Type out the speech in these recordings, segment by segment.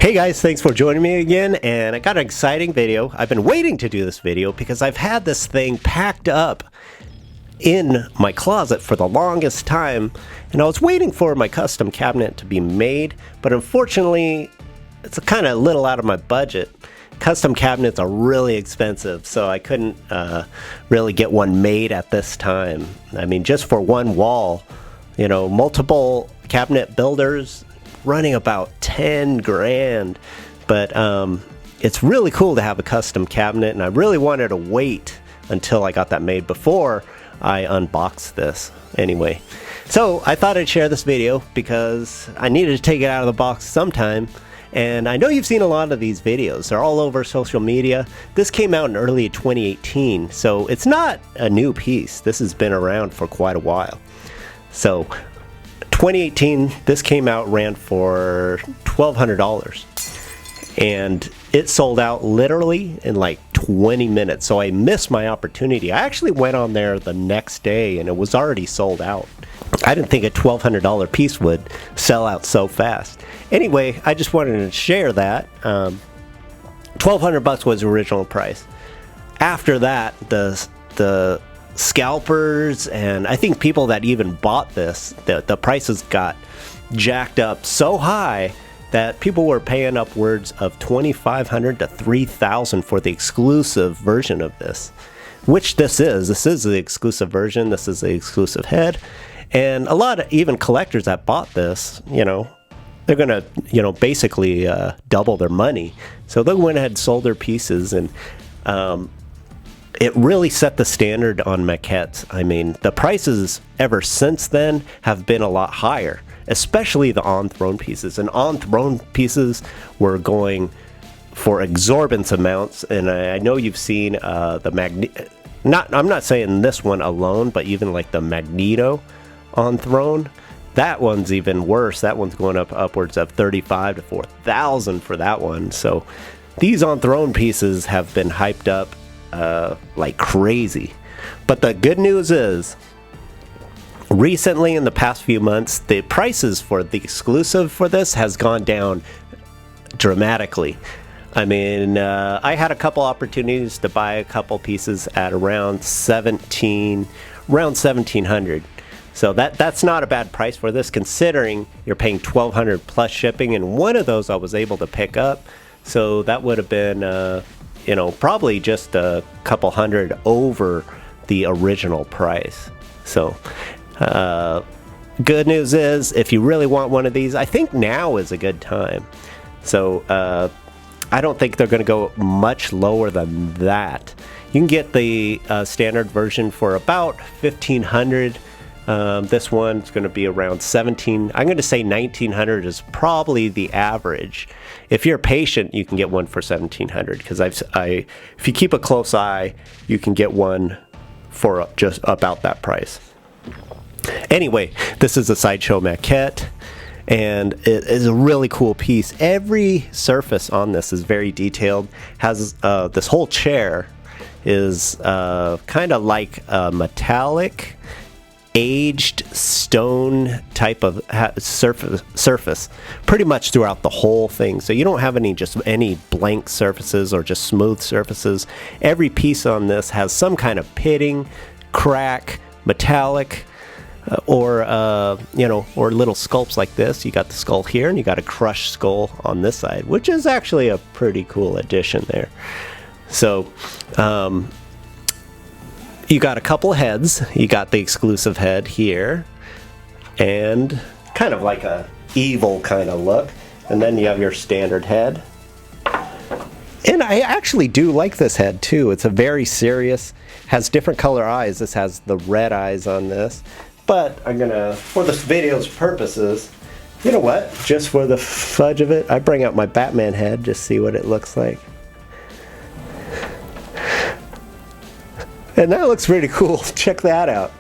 Hey guys, thanks for joining me again, and I got an exciting video. I've been waiting to do this video because I've had this thing packed up in my closet for the longest time, and I was waiting for my custom cabinet to be made, but unfortunately it's kind of a little out of my budget. Custom cabinets are really expensive, so I couldn't really get one made at this time. I mean, just for one wall, you know, multiple cabinet builders running about 10 grand, but it's really cool to have a custom cabinet, and I really wanted to wait until I got that made before I unboxed this anyway. So I thought I'd share this video because I needed to take it out of the box sometime, and I know you've seen a lot of these videos. They're all over social media. This came out in early 2018, so it's not a new piece. This has been around for quite a while. So 2018, this came out, ran for $1,200, and it sold out literally in like 20 minutes. So I missed my opportunity. I actually went on there the next day and it was already sold out. I didn't think a $1,200 piece would sell out so fast. Anyway, I just wanted to share that. $1,200 was the original price. After that, the scalpers and I think people that even bought this, the prices got jacked up so high that people were paying upwards of $2,500 to $3,000 for the exclusive version of this, which this is. This is the exclusive version. This is the exclusive head, and a lot of even collectors that bought this, you know, they're gonna, you know, basically double their money. So they went ahead and sold their pieces, and it really set the standard on maquettes. I mean, the prices ever since then have been a lot higher, especially the on-throne pieces. And on-throne pieces were going for exorbitant amounts. And I know you've seen the I'm not saying this one alone, but even like the Magneto on-throne. That one's even worse. That one's going up upwards of $35,000 to $4,000 for that one. So these on-throne pieces have been hyped up like crazy. But the good news is, recently in the past few months, the prices for the exclusive for this has gone down dramatically. I mean, I had a couple opportunities to buy a couple pieces at around $1,700. So that's not a bad price for this, considering you're paying $1,200 plus shipping, and one of those I was able to pick up. So that would have been you know, probably just a couple hundred over the original price. So good news is, if you really want one of these, I think now is a good time. So I don't think they're going to go much lower than that. You can get the standard version for about $1,500. This one's going to be around $1,700. I'm going to say $1,900 is probably the average. If you're patient, you can get one for $1,700, because if you keep a close eye, you can get one for just about that price. Anyway, this is a Sideshow Maquette, and it is a really cool piece. Every surface on this is very detailed. Has this whole chair is kind of like a metallic aged stone type of surface pretty much throughout the whole thing. So you don't have any blank surfaces or just smooth surfaces. Every piece on this has some kind of pitting, crack, metallic, or you know, or little sculpts like this. You got the skull here, and you got a crushed skull on this side, which is actually a pretty cool addition there. So you got a couple heads. You got the exclusive head here, and kind of like a evil kind of look. And then you have your standard head. And I actually do like this head too. It's a very serious, has different color eyes. This has the red eyes on this. But I'm gonna, for this video's purposes, you know what? Just for the fudge of it, I bring out my Batman head, just see what it looks like. And that looks pretty cool. Check that out.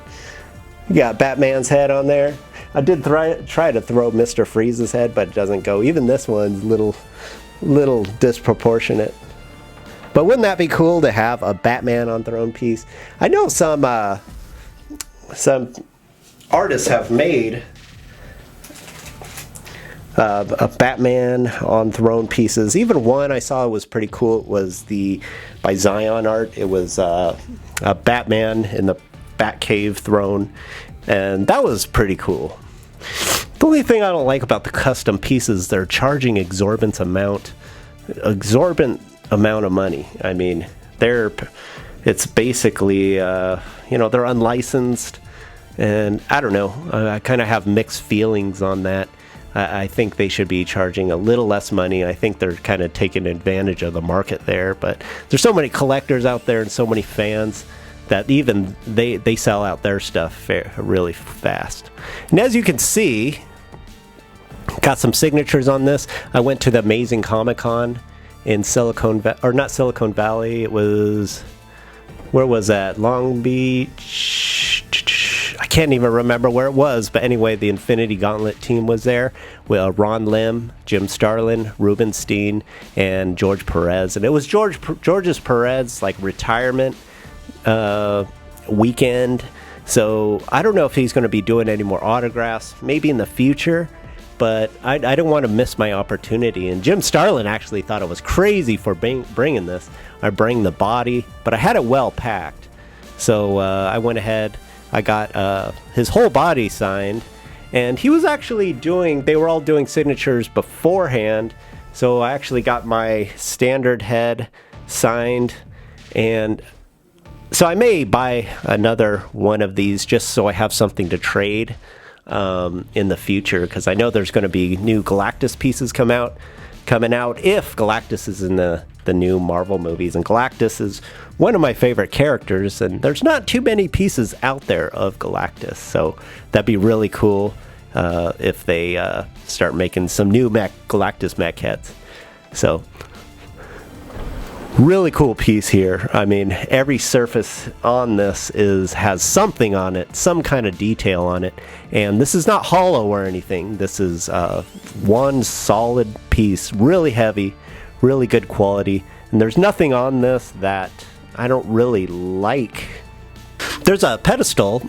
You got Batman's head on there. I did try to throw Mr. Freeze's head, but it doesn't go. Even this one's little disproportionate. But wouldn't that be cool to have a Batman on throne piece? I know some artists have made Batman on Throne pieces. Even one I saw was pretty cool. It was by Zion Art. It was a Batman in the Batcave throne, and that was pretty cool. The only thing I don't like about the custom pieces, they're charging exorbitant amount of money. I mean, it's basically they're unlicensed, and I don't know. I kind of have mixed feelings on that. I think they should be charging a little less money. I think they're kind of taking advantage of the market there, but there's so many collectors out there and so many fans that even they sell out their stuff really fast. And as you can see, got some signatures on this. I went to the Amazing Comic-Con in not Silicon Valley. It was, where was that? Long Beach. I can't even remember where it was, but anyway, the Infinity Gauntlet team was there with Ron Lim, Jim Stalin, Rubenstein, and George Perez. And it was George's Perez retirement weekend. So I don't know if he's going to be doing any more autographs, maybe in the future, but I don't want to miss my opportunity. And Jim Stalin actually thought it was crazy for bringing this. I bring the body, but I had it well packed. So I went ahead. I got his whole body signed, and he was actually they were all doing signatures beforehand, so I actually got my standard head signed, and so I may buy another one of these just so I have something to trade in the future, because I know there's going to be new Galactus pieces coming out if Galactus is in the new Marvel movies, and Galactus is one of my favorite characters, and there's not too many pieces out there of Galactus, so that'd be really cool if they start making some new Galactus maquettes. So really cool piece here. I mean, every surface on this has something on it, some kind of detail on it, and this is not hollow or anything. This is one solid piece, really heavy, really good quality, and there's nothing on this that I don't really like. There's a pedestal,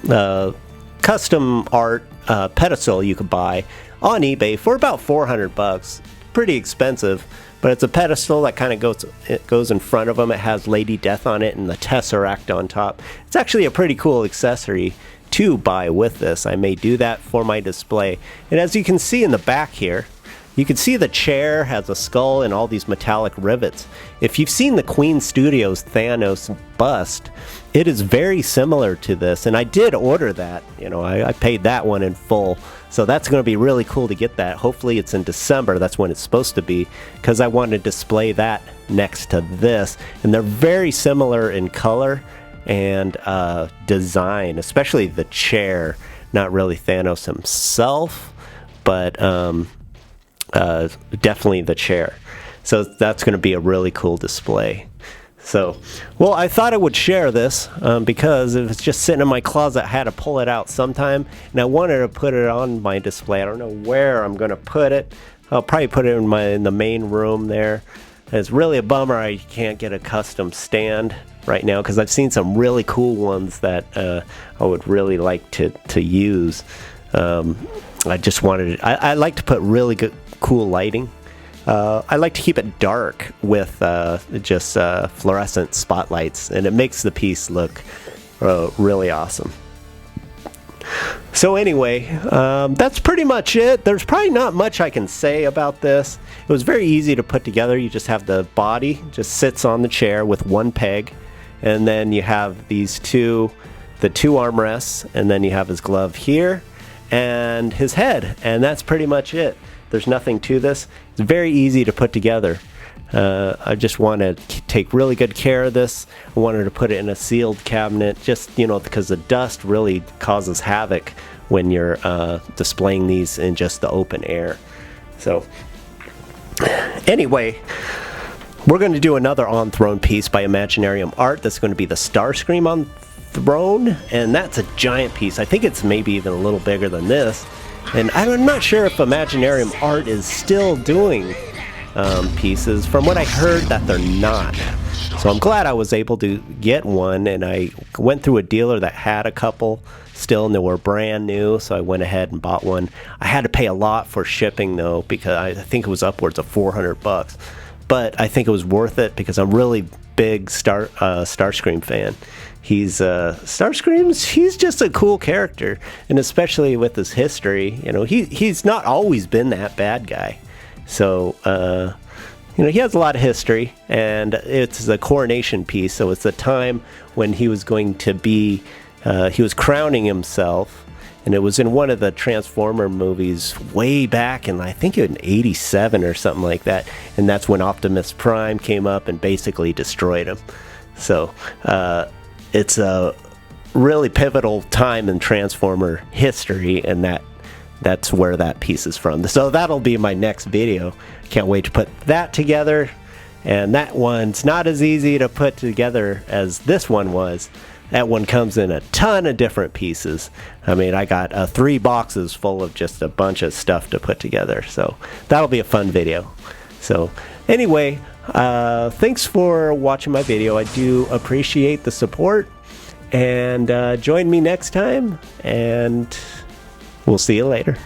custom art pedestal you could buy on eBay for about $400. Pretty expensive, but it's a pedestal that kind of goes in front of them. It has Lady Death on it and the Tesseract on top. It's actually a pretty cool accessory to buy with this. I may do that for my display. And as you can see in the back here, you can see the chair has a skull and all these metallic rivets. If you've seen the Queen Studios Thanos bust, it is very similar to this, and I did order that. I paid that one in full, so that's going to be really cool to get that. Hopefully it's in December. That's when it's supposed to be, because I want to display that next to this, and they're very similar in color and design, especially the chair. Not really Thanos himself, but definitely the chair. So that's going to be a really cool display. So, well, I thought I would share this because it was just sitting in my closet. I had to pull it out sometime, and I wanted to put it on my display. I don't know where I'm going to put it. I'll probably put it in the main room there. And it's really a bummer I can't get a custom stand right now, because I've seen some really cool ones that I would really like to use. I just wanted I like to put really good, cool lighting. I like to keep it dark with just fluorescent spotlights, and it makes the piece look really awesome. So anyway, that's pretty much it. There's probably not much I can say about this. It was very easy to put together. You just have the body just sits on the chair with one peg, and then you have the two armrests, and then you have his glove here and his head, and that's pretty much it. There's nothing to this. It's very easy to put together. I just want to take really good care of this. I wanted to put it in a sealed cabinet, just because the dust really causes havoc when you're displaying these in just the open air. So anyway, we're going to do another On Throne piece by Imaginarium Art. That's going to be the Starscream on Throne, and that's a giant piece. I think it's maybe even a little bigger than this. And I'm not sure if Imaginarium Art is still doing pieces. From what I heard, that they're not. So I'm glad I was able to get one, and I went through a dealer that had a couple. still, and they were brand new, so I went ahead and bought one. I had to pay a lot for shipping though, because I think it was upwards of $400, but I think it was worth it because I'm really big Starscream fan. He's Starscream's, he's just a cool character, and especially with his history, you know, he's not always been that bad guy. So you know, he has a lot of history, and it's the coronation piece, so it's the time when he was going to be he was crowning himself, and it was in one of the Transformer movies way back in, I think in '87 or something like that, and that's when Optimus Prime came up and basically destroyed him. So it's a really pivotal time in Transformer history, and that's where that piece is from. So that'll be my next video. Can't wait to put that together, and that one's not as easy to put together as this one was. That one comes in a ton of different pieces. I mean, I got 3 boxes full of just a bunch of stuff to put together, so that'll be a fun video. So anyway, thanks for watching my video. I do appreciate the support, and join me next time, and we'll see you later.